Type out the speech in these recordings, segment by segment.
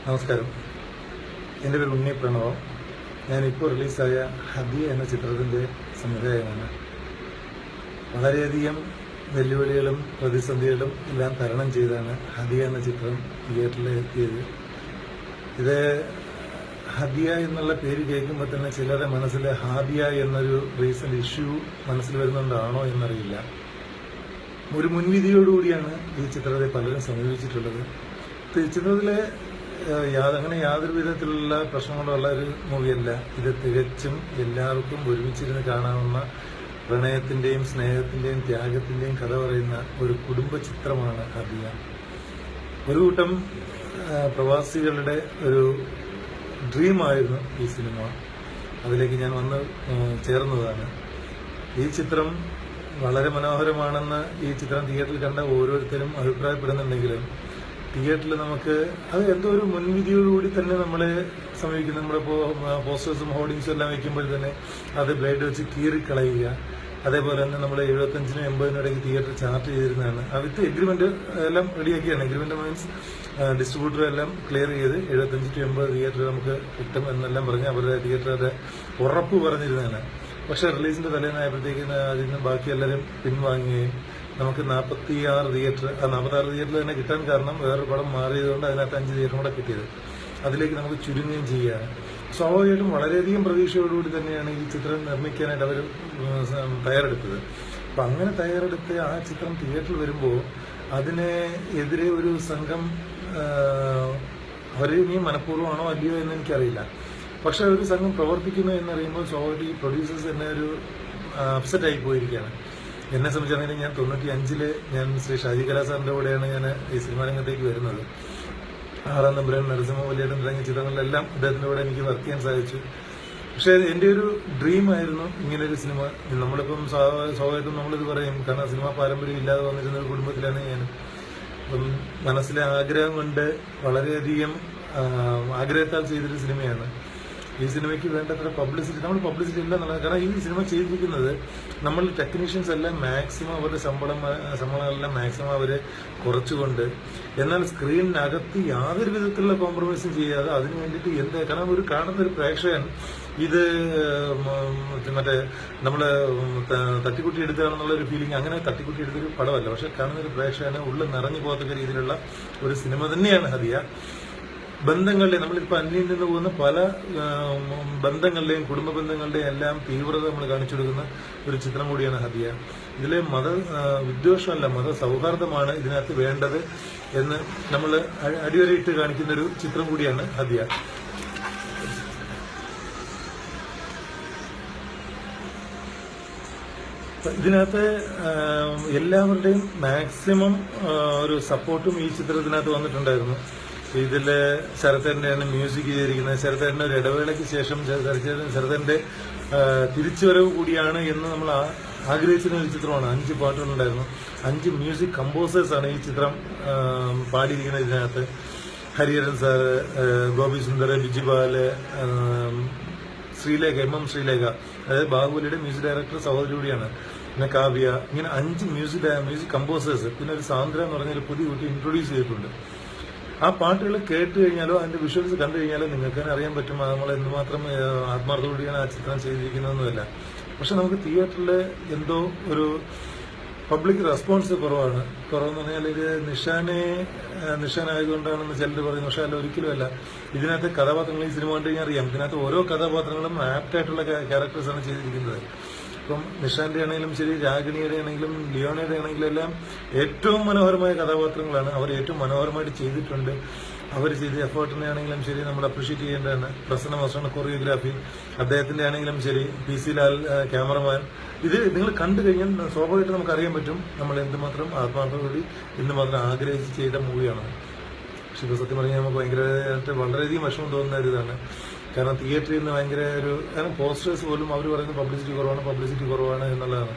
നമസ്കാരം. എൻ്റെ പേര് ഉണ്ണി പ്രണവ്. ഞാനിപ്പോൾ റിലീസായ ഹദിയ എന്ന ചിത്രത്തിൻ്റെ സംവിധായകനാണ്. വളരെയധികം വെല്ലുവിളികളും പ്രതിസന്ധികളും എല്ലാം തരണം ചെയ്താണ് ഹദിയ എന്ന ചിത്രം തിയേറ്ററിൽ എത്തിയത്. ഇത് ഹദിയ എന്നുള്ള പേര് കേൾക്കുമ്പോൾ തന്നെ ചിലരുടെ മനസ്സിൽ ഹാദിയ എന്നൊരു റീസെന്റ് ഇഷ്യൂ മനസ്സിൽ വരുന്നുണ്ടാണോ എന്നറിയില്ല. ഒരു മുൻവിധിയോടുകൂടിയാണ് ഈ ചിത്രത്തെ പലരും സമീപിച്ചിട്ടുള്ളത്. ചിത്രത്തിലെ അങ്ങനെ യാതൊരു വിധത്തിലുള്ള പ്രശ്നങ്ങളുള്ള ഒരു മൂവിയല്ല ഇത്. തികച്ചും എല്ലാവർക്കും ഒരുമിച്ചിരുന്ന് കാണാവുന്ന പ്രണയത്തിന്റെയും സ്നേഹത്തിന്റെയും ത്യാഗത്തിന്റെയും കഥ പറയുന്ന ഒരു കുടുംബ ചിത്രമാണ് ഹദിയ. ഒരു കൂട്ടം പ്രവാസികളുടെ ഒരു ഡ്രീമായിരുന്നു ഈ സിനിമ. അതിലേക്ക് ഞാൻ വന്ന് ചേർന്നതാണ്. ഈ ചിത്രം വളരെ മനോഹരമാണെന്ന് ഈ ചിത്രം തിയേറ്ററിൽ കണ്ട ഓരോരുത്തരും അഭിപ്രായപ്പെടുന്നുണ്ടെങ്കിലും തിയേറ്ററിൽ നമുക്ക് അത് എന്തോ ഒരു മുൻവിധിയോടുകൂടി തന്നെ നമ്മളെ സമീപിക്കുന്നു. നമ്മളിപ്പോൾ പോസ്റ്റേഴ്സും ഹോർഡിങ്സും എല്ലാം വയ്ക്കുമ്പോൾ തന്നെ അത് ബ്ലേഡ് വെച്ച് കീറിക്കളയുക. അതേപോലെ തന്നെ നമ്മൾ 75-നും 80-നും ഇടയ്ക്ക് തിയേറ്റർ ചാർട്ട് ചെയ്തിരുന്നതാണ്. വിത്ത് എഗ്രിമെന്റ് എല്ലാം റെഡിയാക്കിയാണ്. എഗ്രിമെന്റ് മീൻസ് ഡിസ്ട്രിബ്യൂട്ടർ എല്ലാം ക്ലിയർ ചെയ്ത് 75 to 80 തിയേറ്റർ നമുക്ക് കിട്ടും എന്നെല്ലാം പറഞ്ഞ് അവരുടെ തിയേറ്ററുടെ ഉറപ്പ് പറഞ്ഞിരുന്നതാണ്. പക്ഷെ റിലീസിന്റെ തലേന്നായപ്പോഴത്തേക്ക് അതിൽ നിന്ന് ബാക്കി എല്ലാവരും പിൻവാങ്ങുകയും നമുക്ക് 46 തിയേറ്റർ തന്നെ കിട്ടാൻ കാരണം വേറൊരു പടം മാറിയതുകൊണ്ട് അതിനകത്ത് 5 തിയേറ്ററും കൂടെ കിട്ടിയത്. അതിലേക്ക് നമുക്ക് ചുരുങ്ങുകയും ചെയ്യുകയാണ്. സ്വാഭാവികമായിട്ടും വളരെയധികം പ്രതീക്ഷയോടുകൂടി തന്നെയാണ് ഈ ചിത്രം നിർമ്മിക്കാനായിട്ട് അവർ തയ്യാറെടുത്തത്. അപ്പം അങ്ങനെ തയ്യാറെടുത്ത് ആ ചിത്രം തിയേറ്ററിൽ വരുമ്പോൾ അതിനെ എതിരെ ഒരു സംഘം അവർ ഇനി മനഃപൂർവ്വമാണോ അല്ലയോ എന്ന് എനിക്കറിയില്ല. പക്ഷെ ഒരു സംഘം പ്രവർത്തിക്കുന്നു എന്നറിയുമ്പോൾ സ്വാഭാവിക ഈ പ്രൊഡ്യൂസേഴ്സ് തന്നെ ഒരു അപ്സെറ്റ് ആയി പോയിരിക്കുകയാണ്. എന്നെ സംബന്ധിച്ചാണെങ്കിൽ ഞാൻ 95-ല് ഞാൻ ശ്രീ ഷാജി കലാസാറിന്റെ കൂടെയാണ് ഞാൻ ഈ സിനിമാ രംഗത്തേക്ക് വരുന്നത്. 6-ാം നമ്പരം, നരസിംഹ വലിയേട്ടൻ തുടങ്ങിയ ചിത്രങ്ങളിലെല്ലാം അദ്ദേഹത്തിന്റെ കൂടെ എനിക്ക് വർക്ക് ചെയ്യാൻ സാധിച്ചു. പക്ഷെ എന്റെ ഒരു ഡ്രീമായിരുന്നു ഇങ്ങനൊരു സിനിമ. നമ്മളിപ്പം സ്വാഭാവികമായിട്ടും നമ്മളിത് പറയും, കാരണം സിനിമാ പാരമ്പര്യം ഇല്ലാതെ വന്നിരുന്ന ഒരു കുടുംബത്തിലാണ് ഞാൻ. അപ്പം മനസ്സിലെ ആഗ്രഹം കൊണ്ട് വളരെയധികം ആഗ്രഹത്താൽ ചെയ്തൊരു സിനിമയാണ്. ഈ സിനിമയ്ക്ക് വേണ്ടത്ര പബ്ലിസിറ്റി നമ്മൾ പബ്ലിസിറ്റി ഇല്ല എന്നുള്ളത്. കാരണം ഈ സിനിമ ചെയ്തിരിക്കുന്നത് നമ്മൾ ടെക്നീഷ്യൻസ് എല്ലാം മാക്സിമം അവരുടെ ശമ്പളങ്ങളെല്ലാം മാക്സിമം അവരെ കുറച്ചുകൊണ്ട്, എന്നാൽ സ്ക്രീനിനകത്ത് യാതൊരു വിധത്തിലുള്ള കോംപ്രമൈസും ചെയ്യാതെ അതിന് വേണ്ടിയിട്ട് കാരണം ഒരു കാണുന്ന ഒരു പ്രേക്ഷകൻ ഇത് മറ്റേ നമ്മള് തട്ടിക്കുട്ടി എടുത്താണെന്നുള്ള ഒരു ഫീലിംഗ്, അങ്ങനെ തട്ടിക്കുട്ടി എടുത്തൊരു പടമല്ല. പക്ഷെ കാണുന്ന ഒരു പ്രേക്ഷകന് ഉള്ളിൽ നിറഞ്ഞു പോകത്തക്ക രീതിയിലുള്ള ഒരു സിനിമ തന്നെയാണ് ഹദിയ. ബന്ധങ്ങളുടെ നമ്മളിപ്പോൾ അന്യം നിന്ന് പോകുന്ന പല ബന്ധങ്ങളുടെയും കുടുംബ ബന്ധങ്ങളുടെയും എല്ലാം തീവ്രത നമ്മൾ കാണിച്ചു കൊടുക്കുന്ന ഒരു ചിത്രം കൂടിയാണ് ഹദിയ. ഇതിലെ വിദ്വേഷമല്ല, സൗഹാർദ്ദമാണ് ഇതിനകത്ത് വേണ്ടത് എന്ന് നമ്മൾ അടിവരയിട്ട് കാണിക്കുന്ന ഒരു ചിത്രം കൂടിയാണ് ഹദിയ. ഇതിനകത്ത് എല്ലാവരുടെയും മാക്സിമം ഒരു സപ്പോർട്ടും ഈ ചിത്രത്തിനകത്ത് വന്നിട്ടുണ്ടായിരുന്നു. ഇതില് ശരത്തേട്ടൻ്റെയാണ് മ്യൂസിക് ചെയ്തിരിക്കുന്നത്. ശരത്തേട്ടൻ്റെ ഒരു ഇടവേളയ്ക്ക് ശേഷം ശരത്തേട്ടൻ്റെ തിരിച്ചുവരവ് കൂടിയാണ് എന്ന് നമ്മൾ ആഗ്രഹിച്ചിരുന്ന ഒരു ചിത്രമാണ്. 5 പാട്ടുകളുണ്ടായിരുന്നു. 5 മ്യൂസിക് കമ്പോസേഴ്സാണ് ഈ ചിത്രം പാടിയിരിക്കുന്നത്. ഇതിനകത്ത് ഹരിഹരൻ സാറ്, ഗോപി സുന്ദർ, ബിജിപാല്, ശ്രീലേഖ, ശ്രീലേഖ, അതായത് ബാഹുബലിയുടെ മ്യൂസിക് ഡയറക്ടർ സഹോദരി കൂടിയാണ്. പിന്നെ കാവ്യ, ഇങ്ങനെ 5 മ്യൂസിക് കമ്പോസേഴ്സ്. പിന്നെ ഒരു സാന്ദ്ര എന്ന് പറഞ്ഞൊരു പുതിയ കുട്ടി ഇൻട്രൊഡ്യൂസ് ചെയ്തിട്ടുണ്ട്. ആ പാട്ടുകൾ കേട്ട് കഴിഞ്ഞാലോ അതിന്റെ വിഷ്വൽസ് കണ്ടു കഴിഞ്ഞാലോ നിങ്ങൾക്ക് തന്നെ അറിയാൻ പറ്റും നമ്മൾ എന്തുമാത്രം ആത്മാർത്ഥതയോടെയാണ് ആ ചിത്രം ചെയ്തിരിക്കുന്നതെന്നല്ല. പക്ഷെ നമുക്ക് തിയേറ്ററിൽ എന്തോ ഒരു പബ്ലിക് റെസ്പോൺസ് കുറവെന്ന് പറഞ്ഞാൽ ഇത് നിഷാനായതുകൊണ്ടാണെന്ന് ചിലർ പറയുന്നു. പക്ഷെ അല്ല, ഒരിക്കലും അല്ല. ഇതിനകത്ത് കഥാപാത്രങ്ങൾ ഈ സിനിമ കണ്ടു കഴിഞ്ഞാൽ അറിയാം. ഇതിനകത്ത് ഓരോ കഥാപാത്രങ്ങളും ആപ്റ്റായിട്ടുള്ള ക്യാരക്ടേഴ്സാണ് ചെയ്തിരിക്കുന്നത്. ഇപ്പം നിഷാന്റെ ആണെങ്കിലും ശരി, രാഗിണിയുടെ ആണെങ്കിലും ലിയോണയുടെ ആണെങ്കിലും എല്ലാം ഏറ്റവും മനോഹരമായ കഥാപാത്രങ്ങളാണ്. അവർ ഏറ്റവും മനോഹരമായിട്ട് ചെയ്തിട്ടുണ്ട്. അവർ ചെയ്ത എഫേർട്ടിനെ ആണെങ്കിലും ശരി നമ്മൾ അപ്രീഷിയേറ്റ് ചെയ്യേണ്ടതാണ്. പ്രസന്ന മാസ്റ്ററുടെ കൊറിയോഗ്രാഫി, അദ്ദേഹത്തിന്റെ ആണെങ്കിലും ശരി, PC ലാൽ ക്യാമറമാൻ, ഇത് നിങ്ങൾ കണ്ടു കഴിഞ്ഞാൽ സ്വാഭാവികമായിട്ട് നമുക്ക് അറിയാൻ പറ്റും നമ്മൾ എന്തുമാത്രം ആത്മാർത്ഥതയോടെ എന്തുമാത്രം ആഗ്രഹിച്ച് ചെയ്ത മൂവിയാണ്. പക്ഷെ ഇത് സത്യം പറഞ്ഞാൽ നമുക്ക് ഭയങ്കരമായിട്ട് വളരെയധികം വിഷമം തോന്നുന്ന ഒരു ഇതാണ്. കാരണം തിയേറ്ററിൽ നിന്ന് ഭയങ്കര കാരണം പോസ്റ്റേഴ്സ് പോലും അവർ പറയുന്നത് പബ്ലിസിറ്റി കുറവാണ് എന്നുള്ളതാണ്.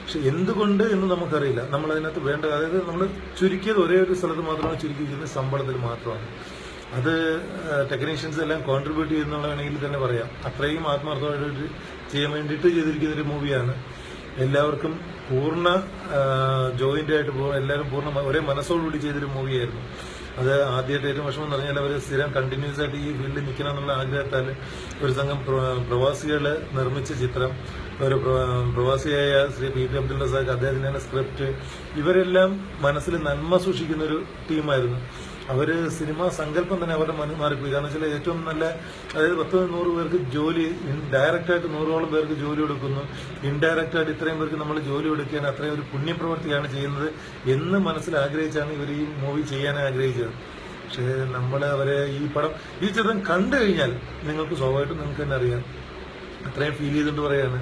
പക്ഷെ എന്തുകൊണ്ട് എന്ന് നമുക്കറിയില്ല. നമ്മൾ അതിനകത്ത് വേണ്ട, അതായത് നമ്മൾ ചുരുക്കിയത് ഒരേ ഒരു സ്ഥലത്ത് മാത്രമാണ് ചുരുക്കിയിരിക്കുന്നത്, ശമ്പളത്തിൽ മാത്രമാണ്. അത് ടെക്നീഷ്യൻസ് എല്ലാം കോൺട്രിബ്യൂട്ട് ചെയ്യുന്നുള്ള വേണമെങ്കിൽ തന്നെ പറയാം. അത്രയും ആത്മാർത്ഥമായിട്ട് ചെയ്യാൻ വേണ്ടിയിട്ട് ചെയ്തിരിക്കുന്ന ഒരു മൂവിയാണ്. എല്ലാവർക്കും പൂർണ്ണ ജോയിന്റ് ആയിട്ട് എല്ലാവരും പൂർണ്ണ ഒരേ മനസ്സോടുകൂടി ചെയ്തൊരു മൂവിയായിരുന്നു. അത് ആദ്യമായിട്ട് ഏറ്റവും വിഷമം എന്ന് പറഞ്ഞാൽ അവർ സ്ഥിരം കണ്ടിന്യൂസ് ആയിട്ട് ഈ ഫീൽഡിൽ നിൽക്കണം എന്നുള്ള ആഗ്രഹത്താൽ ഒരു സംഘം പ്രവാസികൾ നിർമ്മിച്ച ചിത്രം, ഒരു പ്രവാസിയായ ശ്രീ പി ടി അബ്ദുൽ റസാഖ്, അദ്ദേഹത്തിന്റെ സ്ക്രിപ്റ്റ്, ഇവരെല്ലാം മനസ്സിൽ നന്മ സൂക്ഷിക്കുന്ന ഒരു ടീമായിരുന്നു. അവര് സിനിമാ സങ്കല്പം തന്നെ അവരുടെ മാറിപ്പോയി. കാരണം വെച്ചാൽ ഏറ്റവും നല്ല, അതായത് 10-100 പേർക്ക് ജോലി, ഡയറക്റ്റായിട്ട് 100ഓളം പേർക്ക് ജോലി കൊടുക്കുന്നു, ഇൻഡയറക്റ്റായിട്ട് ഇത്രയും പേർക്ക് നമ്മൾ ജോലി കൊടുക്കുകയാണ്, അത്രയും ഒരു പുണ്യപ്രവൃത്തിയാണ് ചെയ്യുന്നത് എന്ന് മനസ്സിൽ ആഗ്രഹിച്ചാണ് ഇവർ ഈ മൂവി ചെയ്യാൻ ആഗ്രഹിച്ചത്. പക്ഷേ അവരെ ഈ ചിത്രം കണ്ടു കഴിഞ്ഞാൽ നിങ്ങൾക്ക് സ്വാഭാവികമായിട്ടും നിങ്ങൾക്ക് തന്നെ അറിയാം, അത്രയും ഫീൽ ചെയ്തിട്ട് പറയാണ്.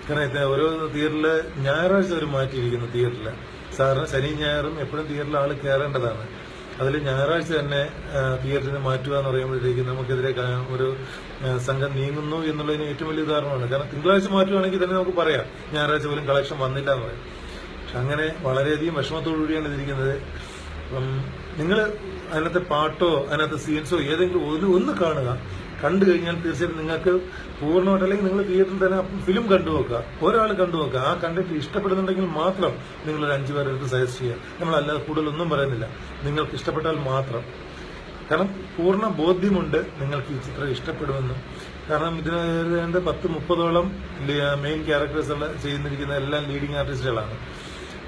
കാരണം ഓരോ തിയേറ്ററിൽ ഞായറാഴ്ച അവർ മാറ്റിയിരിക്കുന്നു. തിയേറ്ററിൽ സാറിന് ശനിയും ഞായറും എപ്പോഴും തിയേറ്ററിൽ ആൾ കയറേണ്ടതാണ്. അതിൽ ഞായറാഴ്ച തന്നെ തിയേറ്ററിന് മാറ്റുക എന്ന് പറയുമ്പോഴത്തേക്കും നമുക്കെതിരെ ഒരു സംഘം നീങ്ങുന്നു എന്നുള്ളതിന് ഏറ്റവും വലിയ ഉദാഹരണമാണ്. കാരണം തിങ്കളാഴ്ച മാറ്റുകയാണെങ്കിൽ തന്നെ നമുക്ക് പറയാം ഞായറാഴ്ച പോലും കളക്ഷൻ വന്നില്ല എന്ന് പറയും. പക്ഷെ അങ്ങനെ വളരെയധികം വിഷമത്തോടുകൂടിയാണ് ഇതിരിക്കുന്നത്. നിങ്ങൾ അതിനകത്തെ പാട്ടോ അതിനകത്തെ സീൻസോ ഏതെങ്കിലും ഒന്ന് കാണുക. കണ്ടു കഴിഞ്ഞാൽ തീർച്ചയായിട്ടും നിങ്ങൾക്ക് പൂർണ്ണമായിട്ട്, അല്ലെങ്കിൽ നിങ്ങൾ തിയേറ്ററിൽ തന്നെ ഫിലിം കണ്ടുവെക്കുക, ഒരാൾ കണ്ടുവെക്കുക. ആ കണ്ടിട്ട് ഇഷ്ടപ്പെടുന്നുണ്ടെങ്കിൽ മാത്രം നിങ്ങളൊരു 5 പേരെടുത്ത് സജസ്റ്റ് ചെയ്യുക. നമ്മളല്ലാതെ കൂടുതലൊന്നും പറയുന്നില്ല, നിങ്ങൾക്ക് ഇഷ്ടപ്പെട്ടാൽ മാത്രം. കാരണം പൂർണ്ണ ബോധ്യമുണ്ട് നിങ്ങൾക്ക് ഈ ചിത്രം ഇഷ്ടപ്പെടുമെന്ന്. കാരണം ഇതിന് 10-30ഓളം മെയിൻ ക്യാരക്ടേഴ്സ് ചെയ്യുന്നിരിക്കുന്ന എല്ലാം ലീഡിങ് ആർട്ടിസ്റ്റുകളാണ്.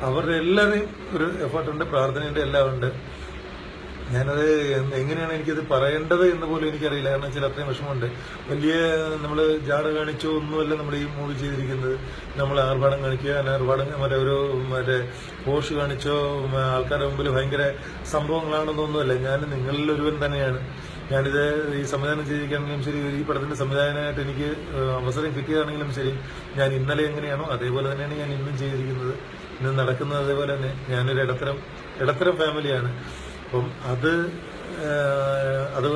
അവരുടെ എല്ലാവരെയും ഒരു എഫേർട്ടുണ്ട്, പ്രാർത്ഥനയുണ്ട്, എല്ലാം ഉണ്ട്. ഞാനത് എങ്ങനെയാണ് എനിക്കത് പറയേണ്ടത് എന്ന് പോലും എനിക്കറിയില്ല. കാരണം വെച്ചാൽ അത്രയും വിഷമമുണ്ട്. വലിയ നമ്മൾ ജാട കാണിച്ചോ ഒന്നുമല്ല നമ്മൾ ഈ മൂവി ചെയ്തിരിക്കുന്നത്. നമ്മൾ ആർഭാടം കാണിക്കുക, മറ്റേ പോഷ് കാണിച്ചോ ആൾക്കാരുടെ മുമ്പിൽ ഭയങ്കര സംഭവങ്ങളാണെന്നൊന്നുമല്ല. ഞാൻ നിങ്ങളിൽ ഒരുവൻ തന്നെയാണ്. ഞാനിത് ഈ സംവിധാനം ചെയ്തിരിക്കുകയാണെങ്കിലും ശരി, ഈ പടത്തിന്റെ സംവിധാനമായിട്ട് എനിക്ക് അവസരം കിട്ടിയതാണെങ്കിലും ശരി, ഞാൻ ഇന്നലെ എങ്ങനെയാണോ അതേപോലെ തന്നെയാണ് ഞാൻ ഇന്നും ചെയ്തിരിക്കുന്നത്, ഇന്ന് നടക്കുന്നത് അതേപോലെ തന്നെ. ഞാനൊരു ഇടത്തരം ഫാമിലിയാണ്. അപ്പം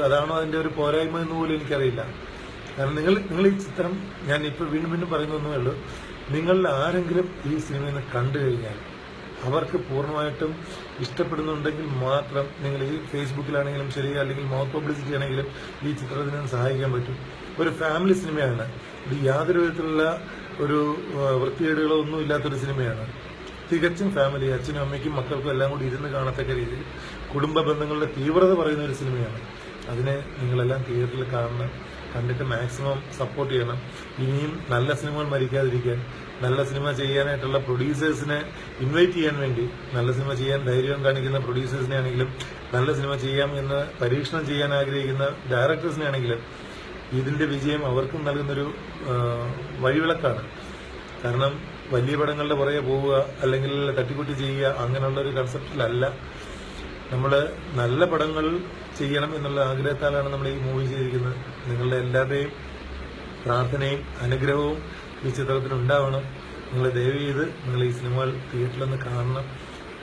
അതാണോ അതിന്റെ ഒരു പോരായ്മ എന്ന് പോലും എനിക്കറിയില്ല. കാരണം നിങ്ങൾ ഈ ചിത്രം, ഞാൻ ഇപ്പോൾ വീണ്ടും പറയുന്നൊന്നുമേ ഉള്ളൂ, നിങ്ങളിൽ ആരെങ്കിലും ഈ സിനിമയിൽ നിന്ന് കണ്ടു കഴിഞ്ഞാൽ അവർക്ക് പൂർണ്ണമായിട്ടും ഇഷ്ടപ്പെടുന്നുണ്ടെങ്കിൽ മാത്രം നിങ്ങൾ ഈ ഫേസ്ബുക്കിലാണെങ്കിലും ശരി, അല്ലെങ്കിൽ മൗത്ത് പബ്ലിസിറ്റി ആണെങ്കിലും ഈ ചിത്രത്തിന് സഹായിക്കാൻ പറ്റും. ഒരു ഫാമിലി സിനിമയാണ് ഇത്. യാതൊരു വിധത്തിലുള്ള ഒരു വൃത്തികേടുകളോ ഒന്നും ഇല്ലാത്തൊരു സിനിമയാണ്. തികച്ചും ഫാമിലി, അച്ഛനും അമ്മയ്ക്കും മക്കൾക്കും എല്ലാം കൂടി ഇരുന്ന് കാണത്തക്ക രീതിയിൽ കുടുംബ ബന്ധങ്ങളുടെ തീവ്രത പറയുന്ന ഒരു സിനിമയാണ്. അതിനെ നിങ്ങളെല്ലാം തിയേറ്ററിൽ കാണണം, കണ്ടിട്ട് മാക്സിമം സപ്പോർട്ട് ചെയ്യണം. ഇനിയും നല്ല സിനിമകൾ മരിക്കാതിരിക്കാൻ, നല്ല സിനിമ ചെയ്യാനായിട്ടുള്ള പ്രൊഡ്യൂസേഴ്സിനെ ഇൻവൈറ്റ് ചെയ്യാൻ വേണ്ടി, നല്ല സിനിമ ചെയ്യാൻ ധൈര്യം കാണിക്കുന്ന പ്രൊഡ്യൂസേഴ്സിനെ ആണെങ്കിലും, നല്ല സിനിമ ചെയ്യാം എന്ന് പരീക്ഷണം ചെയ്യാൻ ആഗ്രഹിക്കുന്ന ഡയറക്ടേഴ്സിനെ ആണെങ്കിലും ഇതിന്റെ വിജയം അവർക്കും നൽകുന്നൊരു വഴിവിളക്കാണ്. കാരണം വലിയ പടങ്ങളുടെ പുറകെ പോവുക, അല്ലെങ്കിൽ തട്ടിക്കുട്ടി ചെയ്യുക, അങ്ങനെയുള്ള ഒരു കൺസെപ്റ്റിലല്ല. നമ്മൾ നല്ല പടങ്ങൾ ചെയ്യണം എന്നുള്ള ആഗ്രഹത്താലാണ് നമ്മൾ ഈ മൂവി ചെയ്തിരിക്കുന്നത്. നിങ്ങളുടെ എല്ലാവരുടെയും പ്രാർത്ഥനയും അനുഗ്രഹവും ഈ ചിത്രത്തിന് ഉണ്ടാവണം. നിങ്ങൾ ദയവ് ചെയ്ത് നിങ്ങൾ ഈ സിനിമകൾ തിയേറ്ററിലൊന്ന് കാണണം.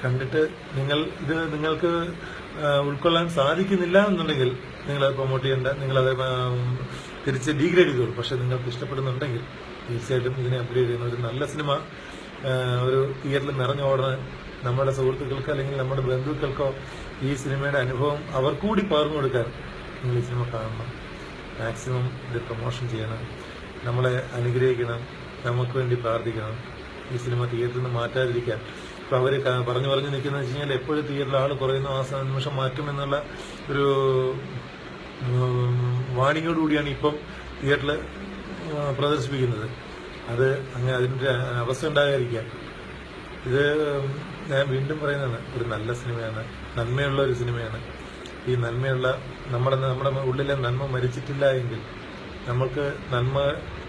കണ്ടിട്ട് നിങ്ങൾക്ക് ഉൾക്കൊള്ളാൻ സാധിക്കുന്നില്ല എന്നുണ്ടെങ്കിൽ നിങ്ങളത് പ്രൊമോട്ട് ചെയ്യേണ്ട, നിങ്ങളത് തിരിച്ച് ഡീഗ്രേഡ് ചെയ്തോളൂ. പക്ഷെ നിങ്ങൾക്ക് ഇഷ്ടപ്പെടുന്നുണ്ടെങ്കിൽ തീർച്ചയായിട്ടും ഇതിനെ അപ്ഗ്രേഡ് ചെയ്യുന്ന ഒരു നല്ല സിനിമ ഒരു തിയേറ്ററിൽ നിറഞ്ഞോടുന്ന നമ്മുടെ സുഹൃത്തുക്കൾക്ക് അല്ലെങ്കിൽ നമ്മുടെ ബന്ധുക്കൾക്കോ ഈ സിനിമയുടെ അനുഭവം അവർക്കൂടി പകർന്നു കൊടുക്കാൻ നിങ്ങൾ ഈ സിനിമ കാണണം. മാക്സിമം ഇത് പ്രൊമോഷൻ ചെയ്യണം, നമ്മളെ അനുഗ്രഹിക്കണം, നമുക്ക് വേണ്ടി പ്രാർത്ഥിക്കണം. ഈ സിനിമ തിയേറ്ററിൽ നിന്ന് മാറ്റാതിരിക്കാൻ. ഇപ്പൊ അവര് പറഞ്ഞു നിൽക്കുന്നത് വെച്ച് കഴിഞ്ഞാൽ എപ്പോഴും തിയേറ്ററിൽ ആൾ കുറയുന്നു, ആ നിമിഷം മാറ്റുമെന്നുള്ള ഒരു വാണിങ്ങോടുകൂടിയാണ് ഇപ്പം തിയേറ്ററിൽ പ്രദർശിപ്പിക്കുന്നത്. അത് അങ്ങനെ അതിന്റെ അവസ്ഥ ഉണ്ടാകാതിരിക്കാൻ. ഇത് ഞാൻ വീണ്ടും പറയുന്നതാണ്, ഒരു നല്ല സിനിമയാണ്, നന്മയുള്ള ഒരു സിനിമയാണ്. ഈ നന്മയുള്ള നമ്മുടെ ഉള്ളിലെ നന്മ മരിച്ചിട്ടില്ല എങ്കിൽ, നമ്മൾക്ക് നന്മ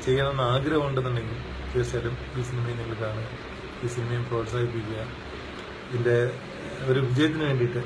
ചെയ്യണമെന്ന് ആഗ്രഹമുണ്ടെന്നുണ്ടെങ്കിൽ തീർച്ചയായിട്ടും ഈ സിനിമയും നിങ്ങൾ കാണുക, ഈ സിനിമയും പ്രോത്സാഹിപ്പിക്കുക. ഇതിന്റെ ഒരു വിജയത്തിന് വേണ്ടിയിട്ട്